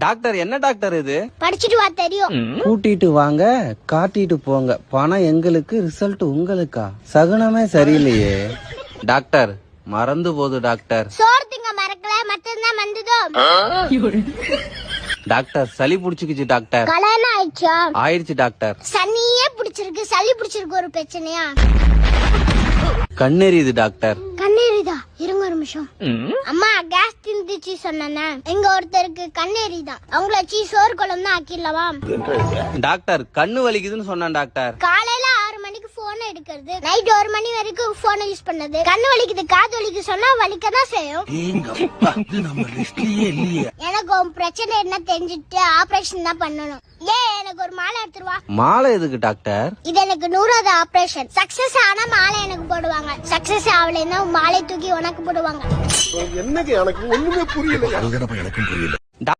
Doctor என்ன doctor இது? படிச்சிட்டு வா தெரியும். கூட்டிட்டு வாங்க காட்டிட்டு போங்க, பணம் எங்களுக்கு ரிசல்ட் உங்களுக்கா? சகுனமே சரியில்லையே. டாக்டர் மறந்து போகுது டாக்டர். சோறு திங்க மறக்கல மட்டும்தான் வந்ததோ. டாக்டர் சளி புடிச்சுக்குச்சு டாக்டர். கல்யாணம் ஆயிடுச்சா? ஆயிடுச்சு டாக்டர். சனியே பிடிச்சிருக்கு, சளி பிடிச்சிருக்கு, ஒரு பிரச்சனையா? கண்ணெறியுது டாக்டர். கண்ணேறிதா? இருங்க ஒரு நிமிஷம். அம்மா கேஸ் திந்துச்சு சொன்னா எங்க ஒருத்தருக்கு கண்ணேறிதான். அவங்கள வச்சு சோறு குழம்பு தான் ஆக்கிடலவா? டாக்டர் கண்ணு வலிக்குதுன்னு சொன்னான் டாக்டர். காலையில 6 மணிக்கு போன் எடுக்கிறது, நைட் 1 மணி வரைக்கும் போன் யூஸ் பண்ணது. கண்ணு வலிக்குது காது வலிக்கு சொன்னா வலிக்கதான் செய்யும். எனக்கு உன் பிரச்சனை என்ன தெரிஞ்சுட்டு ஆபரேஷன் தான் பண்ணணும். எனக்கு ஒரு மாலை எடுத்துருவா. மாலை எதுக்கு டாக்டர்? இது எனக்கு 100வது ஆபரேஷன். சக்சஸ் ஆனா மாலை எனக்கு போடுவாங்க, சக்சஸ் ஆகலைன்னா மாலை தூக்கி உனக்கு போடுவாங்க. என்னங்க எனக்கு ஒண்ணுமே புரியல. அதுதானப்பா எனக்கும் புரியல.